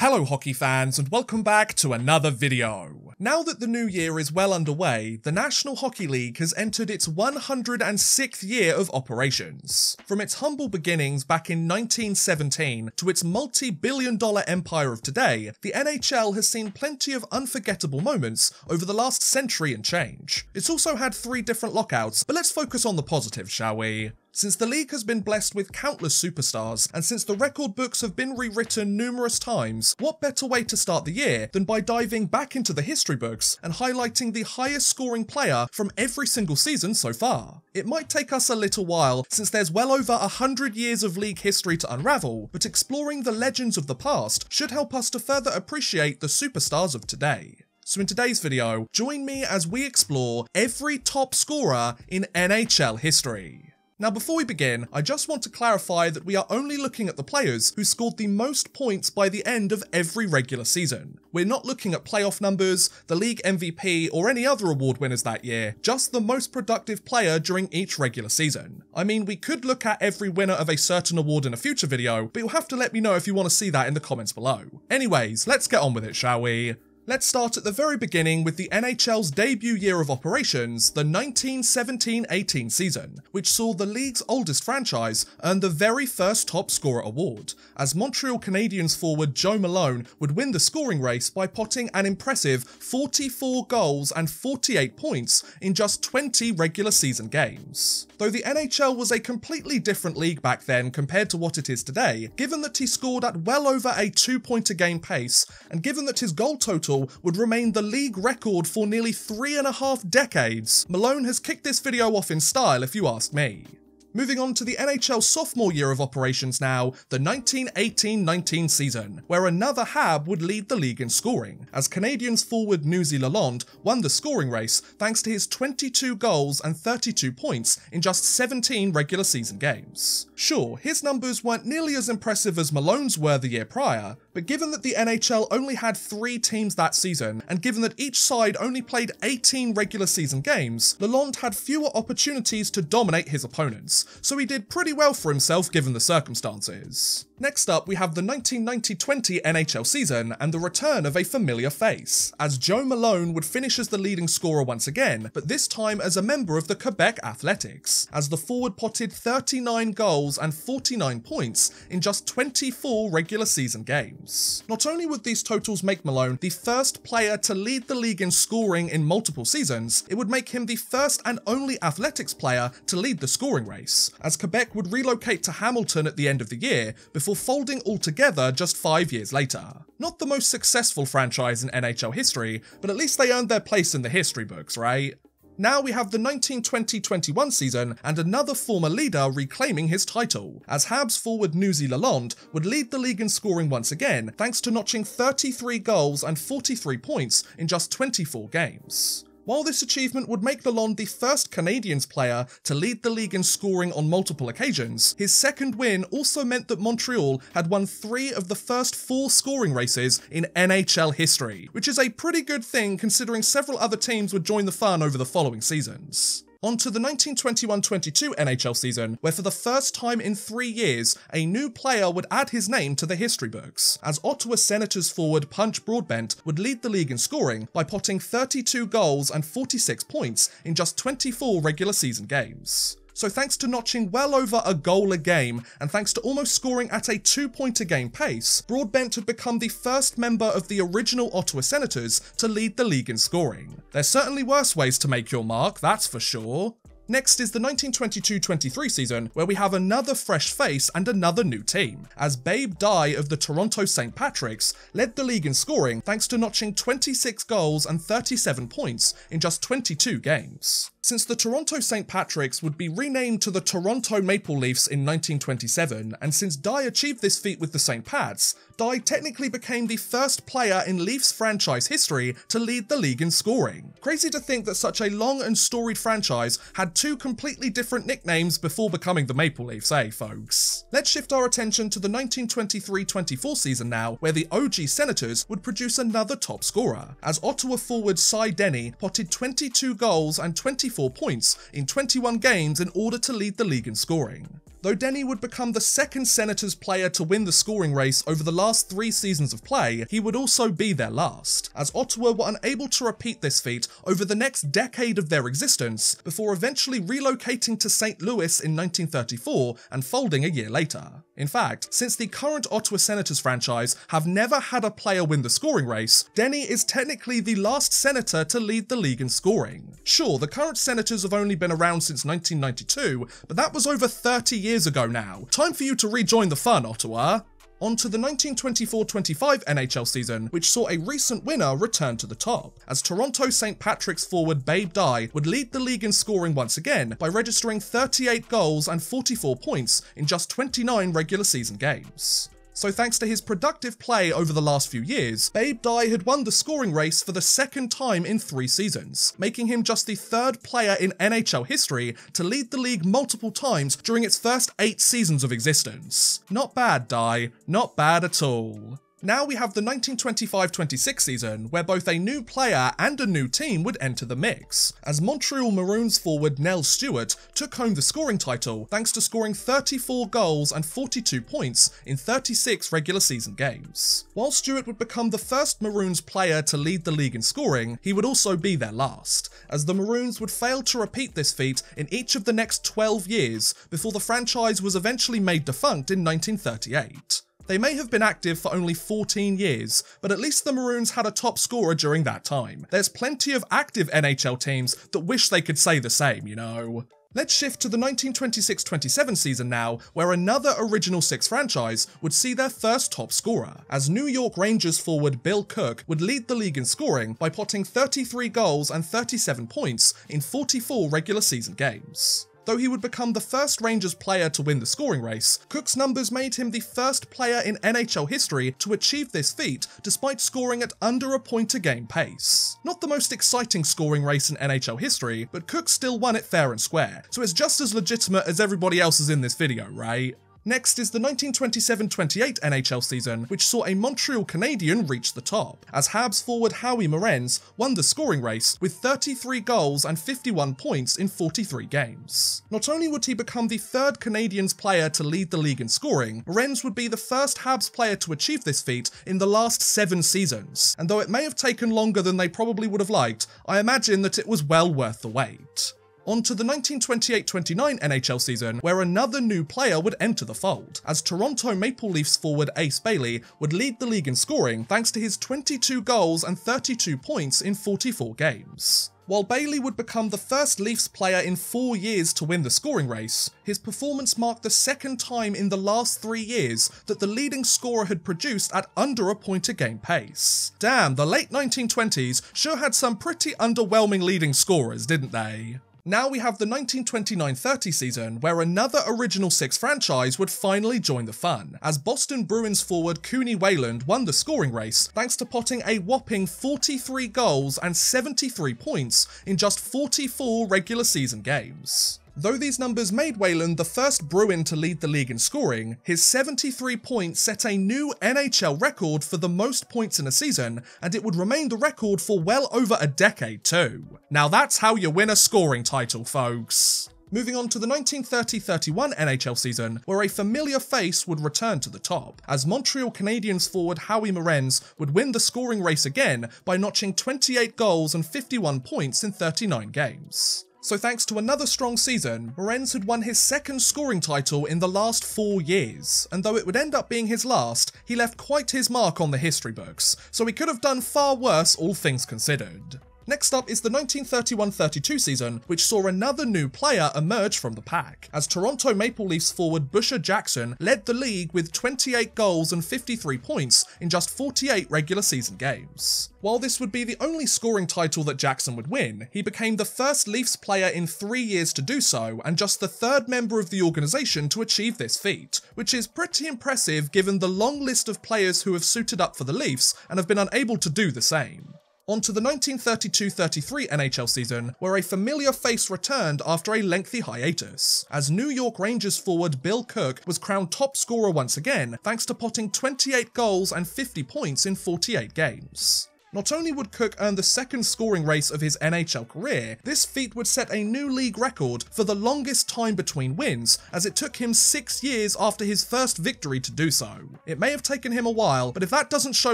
Hello hockey fans and welcome back to another video. Now that the new year is well underway, the National Hockey League has entered its 106th year of operations. From its humble beginnings back in 1917 to its multi-billion-dollar empire of today, the NHL has seen plenty of unforgettable moments over the last century and change. It's also had 3 different lockouts, but let's focus on the positives, shall we? Since the league has been blessed with countless superstars, and since the record books have been rewritten numerous times, what better way to start the year than by diving back into the history books and highlighting the highest scoring player from every single season so far. It might take us a little while since there's well over 100 years of league history to unravel, but exploring the legends of the past should help us to further appreciate the superstars of today. So in today's video, join me as we explore every top scorer in NHL history. Now before we begin, I just want to clarify that we are only looking at the players who scored the most points by the end of every regular season. We're not looking at playoff numbers, the league MVP, or any other award winners that year, just the most productive player during each regular season. I mean, we could look at every winner of a certain award in a future video, but you'll have to let me know if you want to see that in the comments below. Anyways, let's get on with it, shall we? Let's start at the very beginning with the NHL's debut year of operations, the 1917-18 season, which saw the league's oldest franchise earn the very first top scorer award, as Montreal Canadiens forward Joe Malone would win the scoring race by potting an impressive 44 goals and 48 points in just 20 regular season games. Though the NHL was a completely different league back then compared to what it is today, given that he scored at well over a 2-point-a-game pace, and given that his goal total would remain the league record for nearly 3.5 decades, Malone has kicked this video off in style if you ask me. Moving on to the NHL sophomore year of operations now, the 1918-19 season, where another Hab would lead the league in scoring, as Canadiens forward Newsy Lalonde won the scoring race thanks to his 22 goals and 32 points in just 17 regular season games. Sure, his numbers weren't nearly as impressive as Malone's were the year prior, but given that the NHL only had 3 teams that season, and given that each side only played 18 regular season games, Lalonde had fewer opportunities to dominate his opponents, so he did pretty well for himself given the circumstances. Next up, we have the 1990-20 NHL season and the return of a familiar face, as Joe Malone would finish as the leading scorer once again, but this time as a member of the Quebec Athletics, as the forward potted 39 goals and 49 points in just 24 regular season games. Not only would these totals make Malone the first player to lead the league in scoring in multiple seasons, it would make him the first and only Athletics player to lead the scoring race, as Quebec would relocate to Hamilton at the end of the year before folding altogether just 5 years later. Not the most successful franchise in NHL history, but at least they earned their place in the history books, right? Now we have the 1920-21 season and another former leader reclaiming his title, as Habs forward Newsy Lalonde would lead the league in scoring once again thanks to notching 33 goals and 43 points in just 24 games. While this achievement would make Lalonde the first Canadiens player to lead the league in scoring on multiple occasions, his second win also meant that Montreal had won 3 of the first 4 scoring races in NHL history, which is a pretty good thing considering several other teams would join the fun over the following seasons. On to the 1921-22 NHL season, where for the first time in 3 years, a new player would add his name to the history books, as Ottawa Senators forward Punch Broadbent would lead the league in scoring by potting 32 goals and 46 points in just 24 regular season games. So thanks to notching well over a goal a game, and thanks to almost scoring at a 2-point-a-game pace, Broadbent had become the first member of the original Ottawa Senators to lead the league in scoring. There's certainly worse ways to make your mark, that's for sure. Next is the 1922-23 season, where we have another fresh face and another new team, as Babe Dye of the Toronto St. Patricks led the league in scoring thanks to notching 26 goals and 37 points in just 22 games. Since the Toronto St. Patricks would be renamed to the Toronto Maple Leafs in 1927, and since Dye achieved this feat with the St. Pats, Dye technically became the first player in Leafs franchise history to lead the league in scoring. Crazy to think that such a long and storied franchise had 2 completely different nicknames before becoming the Maple Leafs, eh folks? Let's shift our attention to the 1923-24 season now, where the OG Senators would produce another top scorer, as Ottawa forward Cy Denny potted 22 goals and 24 points in 21 games in order to lead the league in scoring. Though Denny would become the second Senators player to win the scoring race over the last 3 seasons of play, he would also be their last, as Ottawa were unable to repeat this feat over the next decade of their existence, before eventually relocating to St. Louis in 1934 and folding a year later. In fact, since the current Ottawa Senators franchise have never had a player win the scoring race, Denny is technically the last Senator to lead the league in scoring. Sure, the current Senators have only been around since 1992, but that was over 30 years ago now. Time for you to rejoin the fun, Ottawa. On to the 1924-25 NHL season, which saw a recent winner return to the top, as Toronto St. Patrick's forward Babe Dye would lead the league in scoring once again by registering 38 goals and 44 points in just 29 regular season games. So thanks to his productive play over the last few years, Babe Dye had won the scoring race for the second time in 3 seasons, making him just the 3rd player in NHL history to lead the league multiple times during its first 8 seasons of existence. Not bad, Dye. Not bad at all. Now we have the 1925-26 season, where both a new player and a new team would enter the mix, as Montreal Maroons forward Nell Stewart took home the scoring title thanks to scoring 34 goals and 42 points in 36 regular season games. While Stewart would become the first Maroons player to lead the league in scoring, he would also be their last, as the Maroons would fail to repeat this feat in each of the next 12 years before the franchise was eventually made defunct in 1938. They may have been active for only 14 years, but at least the Maroons had a top scorer during that time. There's plenty of active NHL teams that wish they could say the same, you know. Let's shift to the 1926-27 season now, where another Original Six franchise would see their first top scorer, as New York Rangers forward Bill Cook would lead the league in scoring by potting 33 goals and 37 points in 44 regular season games. Though he would become the first Rangers player to win the scoring race, Cook's numbers made him the first player in NHL history to achieve this feat despite scoring at under a point a game pace. Not the most exciting scoring race in NHL history, but Cook still won it fair and square, so it's just as legitimate as everybody else's in this video, right? Next is the 1927-28 NHL season, which saw a Montreal Canadian reach the top, as Habs forward Howie Morenz won the scoring race with 33 goals and 51 points in 43 games. Not only would he become the 3rd Canadiens player to lead the league in scoring, Morenz would be the first Habs player to achieve this feat in the last 7 seasons, and though it may have taken longer than they probably would have liked, I imagine that it was well worth the wait. On to the 1928-29 NHL season, where another new player would enter the fold, as Toronto Maple Leafs forward Ace Bailey would lead the league in scoring thanks to his 22 goals and 32 points in 44 games. While Bailey would become the first Leafs player in 4 years to win the scoring race, his performance marked the second time in the last 3 years that the leading scorer had produced at under a point a game pace. Damn, the late 1920s sure had some pretty underwhelming leading scorers, didn't they? Now we have the 1929-30 season, where another Original Six franchise would finally join the fun, as Boston Bruins forward Cooney Wayland won the scoring race thanks to potting a whopping 43 goals and 73 points in just 44 regular season games. Though these numbers made Wayland the first Bruin to lead the league in scoring, his 73 points set a new NHL record for the most points in a season, and it would remain the record for well over a decade too. Now that's how you win a scoring title, folks. Moving on to the 1930-31 NHL season, where a familiar face would return to the top, as Montreal Canadiens forward Howie Morenz would win the scoring race again by notching 28 goals and 51 points in 39 games. So thanks to another strong season, Morenz had won his second scoring title in the last 4 years, and though it would end up being his last, he left quite his mark on the history books, so he could have done far worse all things considered. Next up is the 1931-32 season, which saw another new player emerge from the pack, as Toronto Maple Leafs forward Busher Jackson led the league with 28 goals and 53 points in just 48 regular season games. While this would be the only scoring title that Jackson would win, he became the first Leafs player in 3 years to do so, and just the 3rd member of the organisation to achieve this feat, which is pretty impressive given the long list of players who have suited up for the Leafs and have been unable to do the same. On to the 1932-33 NHL season, where a familiar face returned after a lengthy hiatus, as New York Rangers forward Bill Cook was crowned top scorer once again thanks to potting 28 goals and 50 points in 48 games. Not only would Cook earn the second scoring race of his NHL career, this feat would set a new league record for the longest time between wins, as it took him 6 years after his first victory to do so. It may have taken him a while, but if that doesn't show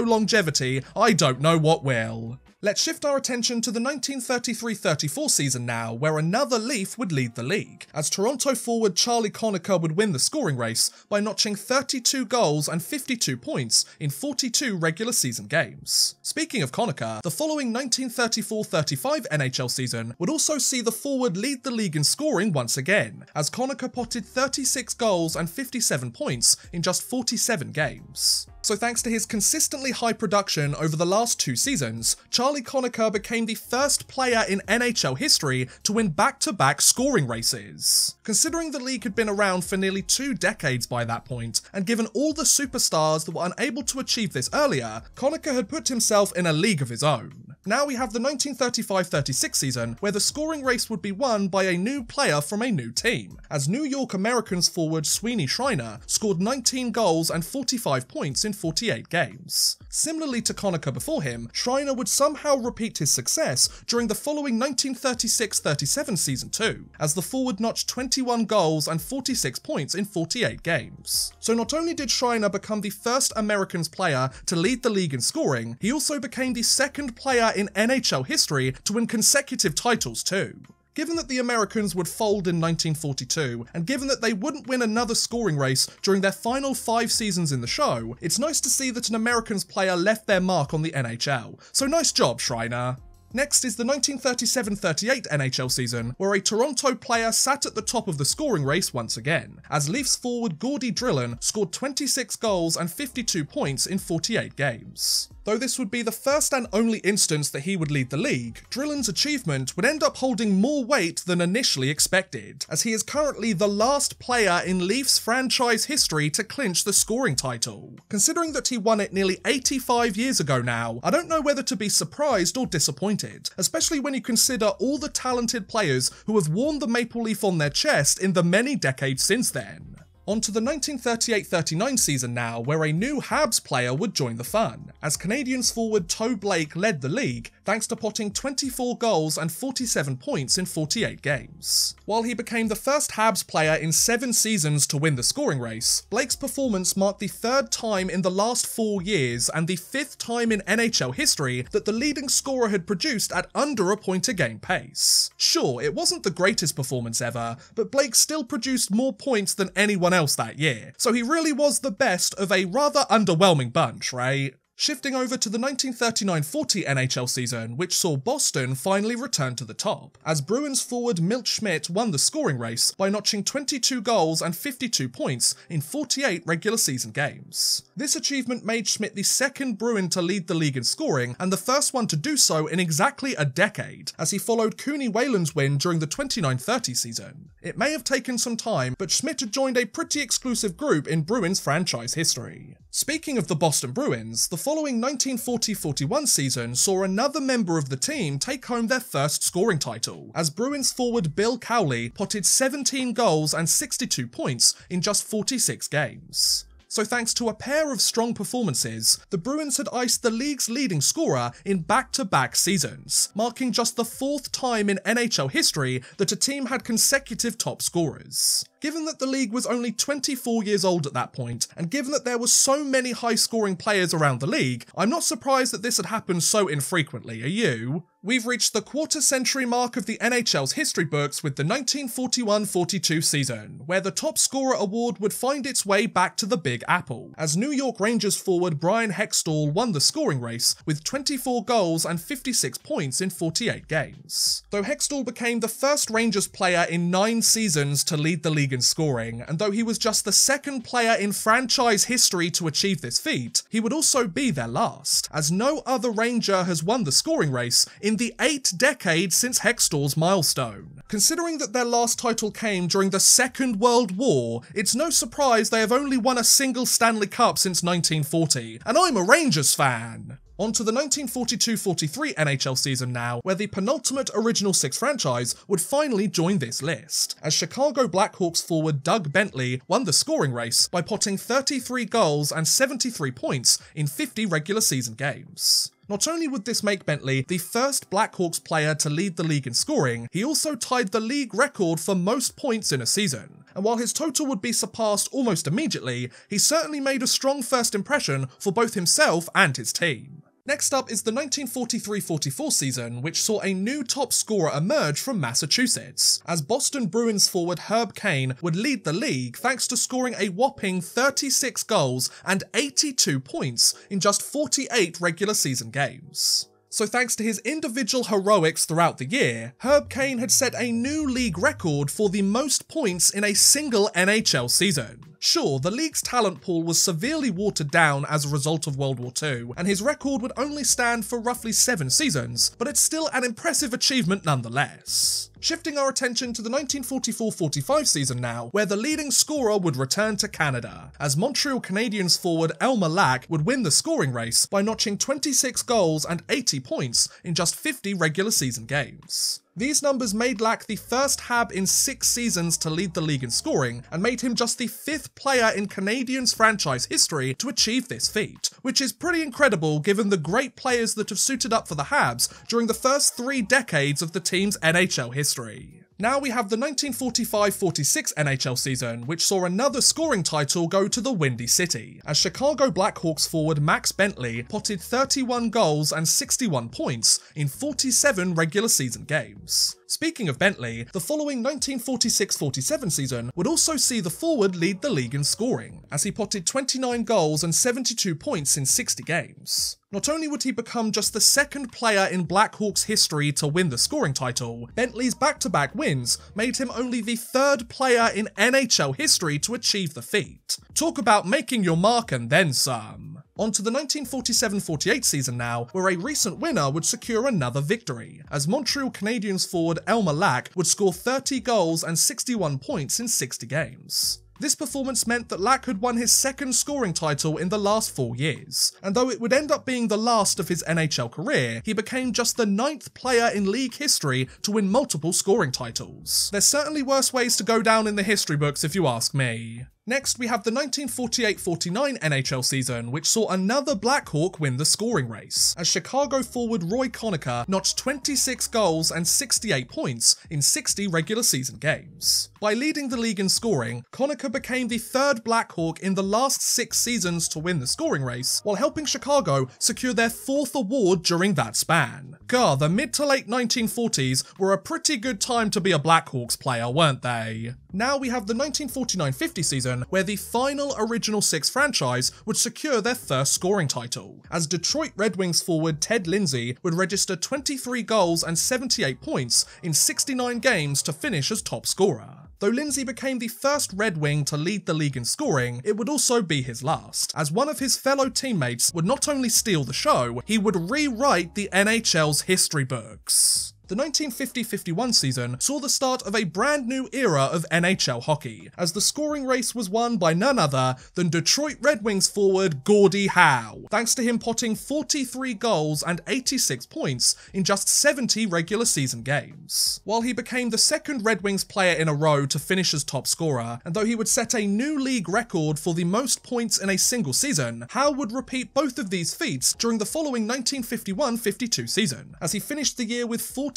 longevity, I don't know what will. Let's shift our attention to the 1933-34 season now, where another Leaf would lead the league, as Toronto forward Charlie Conacher would win the scoring race by notching 32 goals and 52 points in 42 regular season games. Speaking of Conacher, the following 1934-35 NHL season would also see the forward lead the league in scoring once again, as Conacher potted 36 goals and 57 points in just 47 games. So thanks to his consistently high production over the last 2 seasons, Charlie Conacher became the first player in NHL history to win back-to-back scoring races. Considering the league had been around for nearly 2 decades by that point, and given all the superstars that were unable to achieve this earlier, Conacher had put himself in a league of his own. Now we have the 1935-36 season, where the scoring race would be won by a new player from a new team, as New York Americans forward Sweeney Schreiner scored 19 goals and 45 points in 48 games. Similarly to Conacher before him, Schreiner would somehow repeat his success during the following 1936-37 season too, as the forward notched 21 goals and 46 points in 48 games. So not only did Schreiner become the first Americans player to lead the league in scoring, he also became the second player in NHL history to win consecutive titles too. Given that the Americans would fold in 1942, and given that they wouldn't win another scoring race during their final 5 seasons in the show, it's nice to see that an Americans player left their mark on the NHL, so nice job, Schreiner. Next is the 1937-38 NHL season, where a Toronto player sat at the top of the scoring race once again, as Leafs forward Gordie Drillon scored 26 goals and 52 points in 48 games. Though this would be the first and only instance that he would lead the league, Drillon's achievement would end up holding more weight than initially expected, as he is currently the last player in Leafs franchise history to clinch the scoring title. Considering that he won it nearly 85 years ago now, I don't know whether to be surprised or disappointed, especially when you consider all the talented players who have worn the maple leaf on their chest in the many decades since then. On to the 1938-39 season now, where a new Habs player would join the fun, as Canadiens forward Toe Blake led the league thanks to potting 24 goals and 47 points in 48 games. While he became the first Habs player in 7 seasons to win the scoring race, Blake's performance marked the 3rd time in the last 4 years and the 5th time in NHL history that the leading scorer had produced at under a point a game pace. Sure, it wasn't the greatest performance ever, but Blake still produced more points than anyone else that year, so he really was the best of a rather underwhelming bunch, right? Shifting over to the 1939-40 NHL season, which saw Boston finally return to the top, as Bruins forward Milt Schmidt won the scoring race by notching 22 goals and 52 points in 48 regular season games. This achievement made Schmidt the second Bruin to lead the league in scoring, and the first one to do so in exactly a decade, as he followed Cooney Whalen's win during the 29-30 season. It may have taken some time, but Schmidt had joined a pretty exclusive group in Bruins franchise history. Speaking of the Boston Bruins, the following 1940-41 season saw another member of the team take home their first scoring title, as Bruins forward Bill Cowley potted 17 goals and 62 points in just 46 games. So thanks to a pair of strong performances, the Bruins had iced the league's leading scorer in back-to-back seasons, marking just the 4th time in NHL history that a team had consecutive top scorers. Given that the league was only 24 years old at that point, and given that there were so many high-scoring players around the league, I'm not surprised that this had happened so infrequently, are you? We've reached the quarter-century mark of the NHL's history books with the 1941-42 season, where the top scorer award would find its way back to the Big Apple, as New York Rangers forward Brian Hextall won the scoring race with 24 goals and 56 points in 48 games. Though Hextall became the first Rangers player in 9 seasons to lead the league in scoring, and though he was just the second player in franchise history to achieve this feat, he would also be their last, as no other Ranger has won the scoring race in the 8 decades since Hextall's milestone. Considering that their last title came during the Second World War, it's no surprise they have only won a single Stanley Cup since 1940, and I'm a Rangers fan! On to the 1942-43 NHL season now, where the penultimate Original Six franchise would finally join this list, as Chicago Blackhawks forward Doug Bentley won the scoring race by potting 33 goals and 73 points in 50 regular season games. Not only would this make Bentley the first Blackhawks player to lead the league in scoring, he also tied the league record for most points in a season. And while his total would be surpassed almost immediately, he certainly made a strong first impression for both himself and his team. Next up is the 1943-44 season, which saw a new top scorer emerge from Massachusetts, as Boston Bruins forward Herb Cain would lead the league thanks to scoring a whopping 36 goals and 82 points in just 48 regular season games. So thanks to his individual heroics throughout the year, Herb Cain had set a new league record for the most points in a single NHL season. Sure, the league's talent pool was severely watered down as a result of World War II, and his record would only stand for roughly 7 seasons, but it's still an impressive achievement nonetheless. Shifting our attention to the 1944-45 season now, where the leading scorer would return to Canada, as Montreal Canadiens forward Elmer Lack would win the scoring race by notching 26 goals and 80 points in just 50 regular season games. These numbers made Lack the first Hab in 6 seasons to lead the league in scoring, and made him just the 5th player in Canadiens franchise history to achieve this feat, which is pretty incredible given the great players that have suited up for the Habs during the first 3 decades of the team's NHL history. Now we have the 1945-46 NHL season, which saw another scoring title go to the Windy City, as Chicago Blackhawks forward Max Bentley potted 31 goals and 61 points in 47 regular season games. Speaking of Bentley, the following 1946-47 season would also see the forward lead the league in scoring, as he potted 29 goals and 72 points in 60 games. Not only would he become just the 2nd player in Blackhawks history to win the scoring title, Bentley's back-to-back wins made him only the 3rd player in NHL history to achieve the feat. Talk about making your mark and then some. On to the 1947-48 season now, where a recent winner would secure another victory, as Montreal Canadiens forward Elmer Lack would score 30 goals and 61 points in 60 games. This performance meant that Lack had won his 2nd scoring title in the last 4 years, and though it would end up being the last of his NHL career, he became just the 9th player in league history to win multiple scoring titles. There's certainly worse ways to go down in the history books if you ask me. Next, we have the 1948-49 NHL season, which saw another Blackhawk win the scoring race, as Chicago forward Roy Conacher notched 26 goals and 68 points in 60 regular season games. By leading the league in scoring, Conacher became the 3rd Blackhawk in the last 6 seasons to win the scoring race, while helping Chicago secure their 4th award during that span. God, the mid to late 1940s were a pretty good time to be a Blackhawks player, weren't they? Now we have the 1949-50 season, where the final Original Six franchise would secure their first scoring title, as Detroit Red Wings forward Ted Lindsay would register 23 goals and 78 points in 69 games to finish as top scorer. Though Lindsay became the first Red Wing to lead the league in scoring, it would also be his last, as one of his fellow teammates would not only steal the show, he would rewrite the NHL's history books. The 1950-51 season saw the start of a brand new era of NHL hockey, as the scoring race was won by none other than Detroit Red Wings forward Gordie Howe, thanks to him potting 43 goals and 86 points in just 70 regular season games. While he became the 2nd Red Wings player in a row to finish as top scorer, and though he would set a new league record for the most points in a single season, Howe would repeat both of these feats during the following 1951-52 season, as he finished the year with 47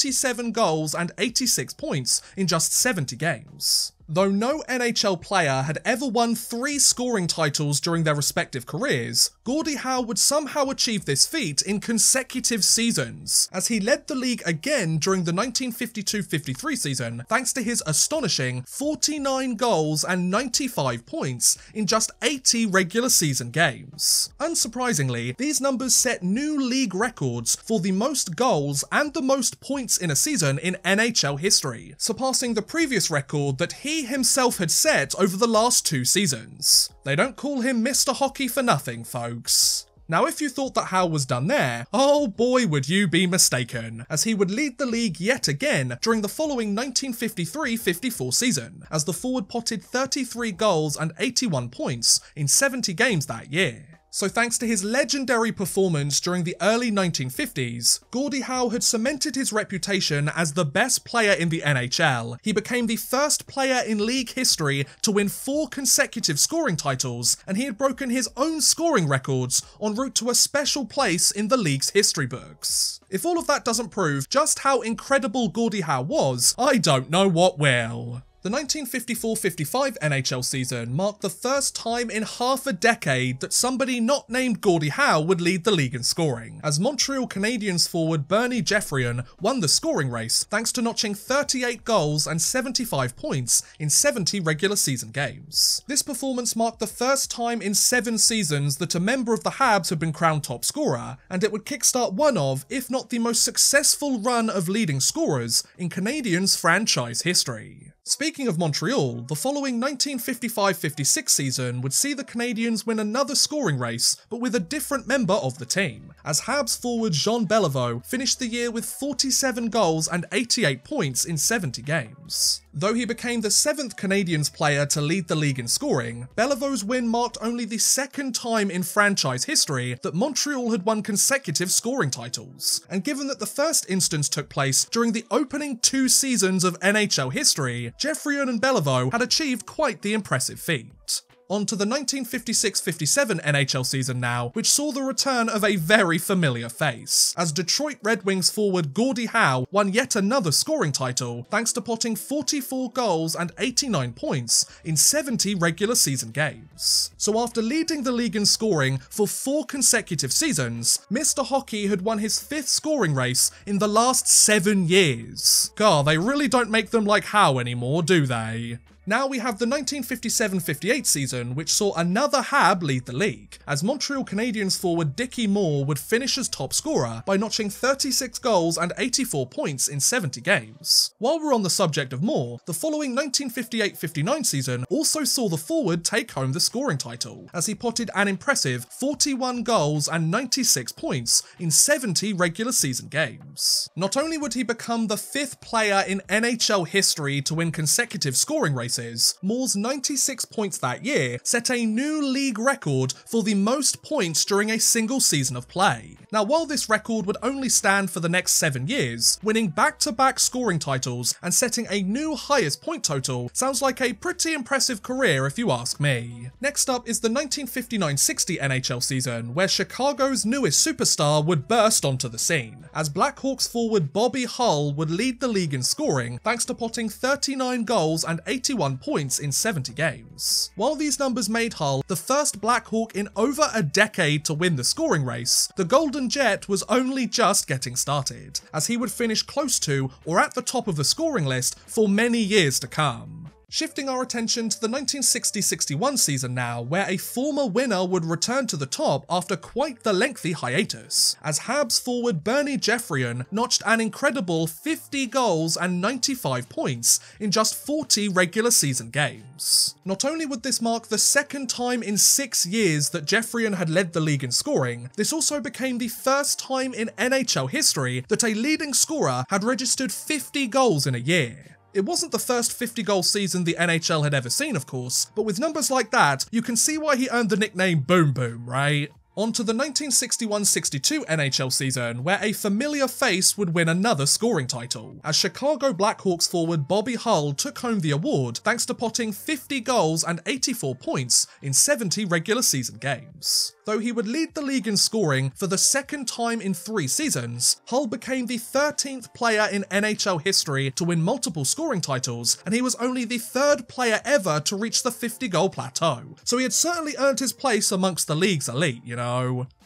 goals and 86 points in just 70 games. Though no NHL player had ever won 3 scoring titles during their respective careers, Gordie Howe would somehow achieve this feat in consecutive seasons, as he led the league again during the 1952-53 season thanks to his astonishing 49 goals and 95 points in just 80 regular season games. Unsurprisingly, these numbers set new league records for the most goals and the most points in a season in NHL history, surpassing the previous record that he himself had set over the last 2 seasons. They don't call him Mr. Hockey for nothing, folks. Now, if you thought that Howe was done there, oh boy would you be mistaken, as he would lead the league yet again during the following 1953-54 season, as the forward potted 33 goals and 81 points in 70 games that year. So thanks to his legendary performance during the early 1950s, Gordie Howe had cemented his reputation as the best player in the NHL. He became the first player in league history to win 4 consecutive scoring titles, and he had broken his own scoring records en route to a special place in the league's history books. If all of that doesn't prove just how incredible Gordie Howe was, I don't know what will. The 1954-55 NHL season marked the first time in half a decade that somebody not named Gordie Howe would lead the league in scoring, as Montreal Canadiens forward Bernie Geoffrion won the scoring race thanks to notching 38 goals and 75 points in 70 regular season games. This performance marked the first time in 7 seasons that a member of the Habs had been crowned top scorer, and it would kickstart one of, if not the most successful run of leading scorers in Canadiens franchise history. Speaking of Montreal, the following 1955-56 season would see the Canadiens win another scoring race, but with a different member of the team, as Habs forward Jean Beliveau finished the year with 47 goals and 88 points in 70 games. Though he became the 7th Canadiens player to lead the league in scoring, Belivau's win marked only the 2nd time in franchise history that Montreal had won consecutive scoring titles, and given that the first instance took place during the opening 2 seasons of NHL history, Geoffrion and Beliveau had achieved quite the impressive feat. On to the 1956-57 NHL season now, which saw the return of a very familiar face, as Detroit Red Wings forward Gordie Howe won yet another scoring title thanks to potting 44 goals and 89 points in 70 regular season games. So after leading the league in scoring for 4 consecutive seasons, Mr. Hockey had won his 5th scoring race in the last 7 years. God, they really don't make them like Howe anymore, do they? Now we have the 1957-58 season, which saw another Hab lead the league, as Montreal Canadiens forward Dickie Moore would finish as top scorer by notching 36 goals and 84 points in 70 games. While we're on the subject of Moore, the following 1958-59 season also saw the forward take home the scoring title, as he potted an impressive 41 goals and 96 points in 70 regular season games. Not only would he become the 5th player in NHL history to win consecutive scoring races, Moore's 96 points that year set a new league record for the most points during a single season of play. Now, while this record would only stand for the next 7 years, winning back-to-back scoring titles and setting a new highest point total sounds like a pretty impressive career if you ask me. Next up is the 1959-60 NHL season, where Chicago's newest superstar would burst onto the scene, as Blackhawks forward Bobby Hull would lead the league in scoring thanks to potting 39 goals and 81 points in 70 games. While these numbers made Hull the first Blackhawk in over a decade to win the scoring race, the Golden Jet was only just getting started, as he would finish close to or at the top of the scoring list for many years to come. Shifting our attention to the 1960-61 season now, where a former winner would return to the top after quite the lengthy hiatus, as Habs forward Bernie Geoffrion notched an incredible 50 goals and 95 points in just 40 regular season games. Not only would this mark the 2nd time in 6 years that Geoffrion had led the league in scoring, this also became the first time in NHL history that a leading scorer had registered 50 goals in a year. It wasn't the first 50-goal season the NHL had ever seen, of course, but with numbers like that, you can see why he earned the nickname Boom Boom, right? On to the 1961-62 NHL season, where a familiar face would win another scoring title, as Chicago Blackhawks forward Bobby Hull took home the award thanks to potting 50 goals and 84 points in 70 regular season games. Though he would lead the league in scoring for the 2nd time in 3 seasons, Hull became the 13th player in NHL history to win multiple scoring titles, and he was only the 3rd player ever to reach the 50-goal plateau, so he had certainly earned his place amongst the league's elite, you know.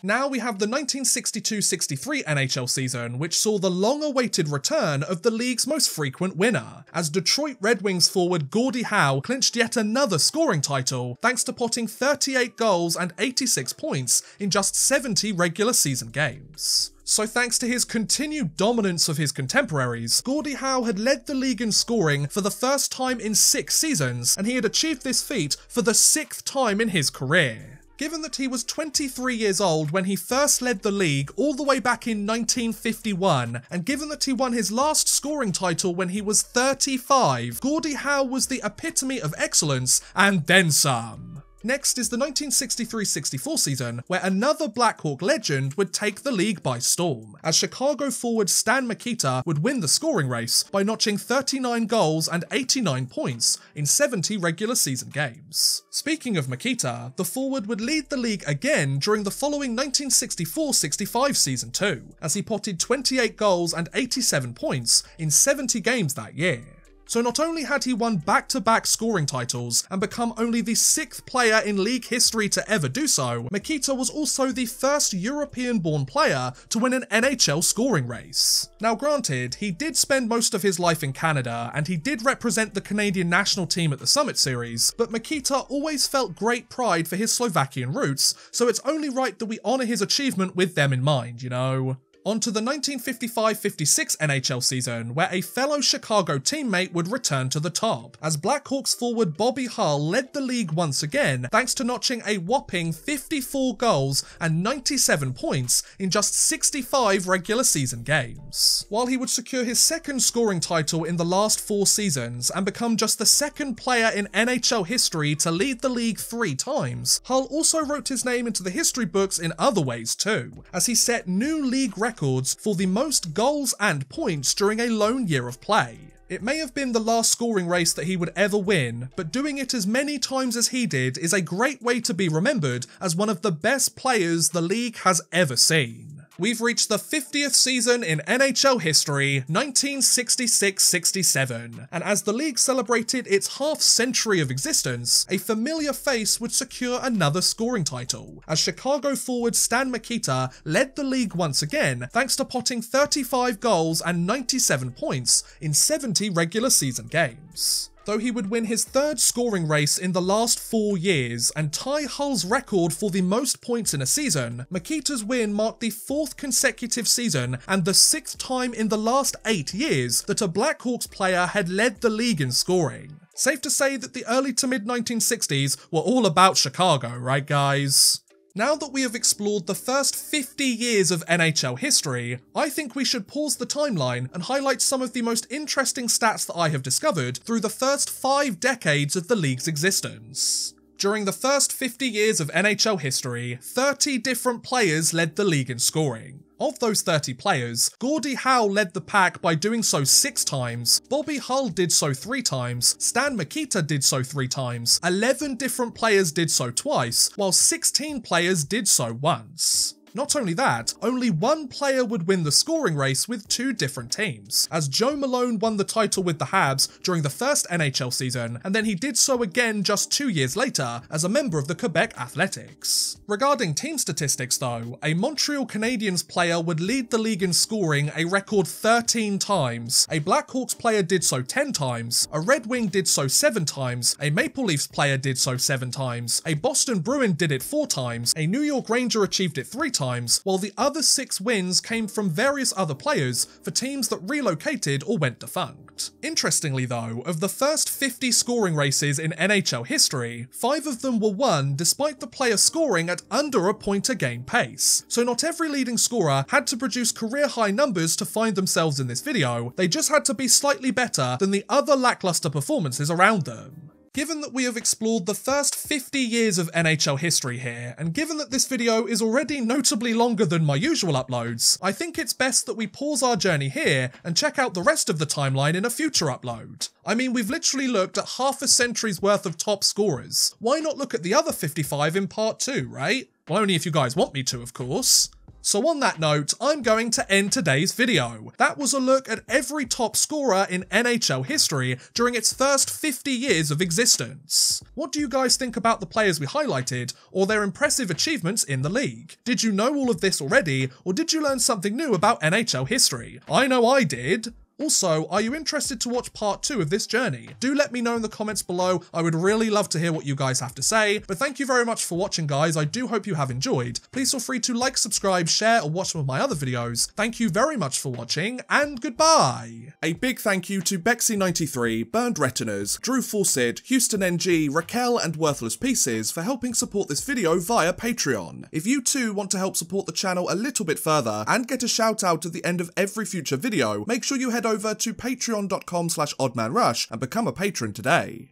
Now we have the 1962-63 NHL season, which saw the long-awaited return of the league's most frequent winner, as Detroit Red Wings forward Gordie Howe clinched yet another scoring title thanks to potting 38 goals and 86 points in just 70 regular season games. So thanks to his continued dominance of his contemporaries, Gordie Howe had led the league in scoring for the first time in 6 seasons, and he had achieved this feat for the 6th time in his career. Given that he was 23 years old when he first led the league all the way back in 1951, and given that he won his last scoring title when he was 35, Gordie Howe was the epitome of excellence and then some. Next is the 1963-64 season, where another Blackhawk legend would take the league by storm, as Chicago forward Stan Mikita would win the scoring race by notching 39 goals and 89 points in 70 regular season games. Speaking of Mikita, the forward would lead the league again during the following 1964-65 season too, as he potted 28 goals and 87 points in 70 games that year. So not only had he won back-to-back scoring titles and become only the 6th player in league history to ever do so, Mikita was also the first European-born player to win an NHL scoring race. Now granted, he did spend most of his life in Canada and he did represent the Canadian national team at the Summit Series, but Mikita always felt great pride for his Slovakian roots, so it's only right that we honour his achievement with them in mind, you know? On to the 1955-56 NHL season, where a fellow Chicago teammate would return to the top, as Blackhawks forward Bobby Hull led the league once again thanks to notching a whopping 54 goals and 97 points in just 65 regular season games. While he would secure his second scoring title in the last 4 seasons and become just the second player in NHL history to lead the league 3 times, Hull also wrote his name into the history books in other ways too, as he set new league records for the most goals and points during a lone year of play. It may have been the last scoring race that he would ever win, but doing it as many times as he did is a great way to be remembered as one of the best players the league has ever seen. We've reached the 50th season in NHL history, 1966-67, and as the league celebrated its half-century of existence, a familiar face would secure another scoring title, as Chicago forward Stan Mikita led the league once again thanks to potting 35 goals and 97 points in 70 regular season games. Though he would win his 3rd scoring race in the last 4 years and tie Hull's record for the most points in a season, Mikita's win marked the 4th consecutive season and the 6th time in the last 8 years that a Blackhawks player had led the league in scoring. Safe to say that the early to mid 1960s were all about Chicago, right guys? Now that we have explored the first 50 years of NHL history, I think we should pause the timeline and highlight some of the most interesting stats that I have discovered through the first 5 decades of the league's existence. During the first 50 years of NHL history, 30 different players led the league in scoring. Of those 30 players, Gordie Howe led the pack by doing so 6 times, Bobby Hull did so 3 times, Stan Mikita did so 3 times, 11 different players did so twice, while 16 players did so once. Not only that, only one player would win the scoring race with 2 different teams, as Joe Malone won the title with the Habs during the first NHL season, and then he did so again just 2 years later as a member of the Quebec Athletics. Regarding team statistics though, a Montreal Canadiens player would lead the league in scoring a record 13 times, a Blackhawks player did so 10 times, a Red Wing did so 7 times, a Maple Leafs player did so 7 times, a Boston Bruin did it 4 times, a New York Ranger achieved it 3 times, while the other 6 wins came from various other players for teams that relocated or went defunct. Interestingly though, of the first 50 scoring races in NHL history, 5 of them were won despite the player scoring at under a point a game pace. So not every leading scorer had to produce career high numbers to find themselves in this video, they just had to be slightly better than the other lackluster performances around them. Given that we have explored the first 50 years of NHL history here, and given that this video is already notably longer than my usual uploads, I think it's best that we pause our journey here and check out the rest of the timeline in a future upload. I mean, we've literally looked at half a century's worth of top scorers. Why not look at the other 55 in part 2, right? Well, only if you guys want me to, of course. So on that note, I'm going to end today's video. That was a look at every top scorer in NHL history during its first 50 years of existence. What do you guys think about the players we highlighted, or their impressive achievements in the league? Did you know all of this already, or did you learn something new about NHL history? I know I did. Also, are you interested to watch part 2 of this journey? Do let me know in the comments below, I would really love to hear what you guys have to say, but thank you very much for watching guys, I do hope you have enjoyed. Please feel free to like, subscribe, share, or watch some of my other videos. Thank you very much for watching, and goodbye! A big thank you to Bexy93, Burned Retinas, Drew Fawcett, Houston NG, Raquel, and Worthless Pieces for helping support this video via Patreon. If you too want to help support the channel a little bit further, and get a shout out at the end of every future video, make sure you head over to patreon.com/oddmanrush and become a patron today.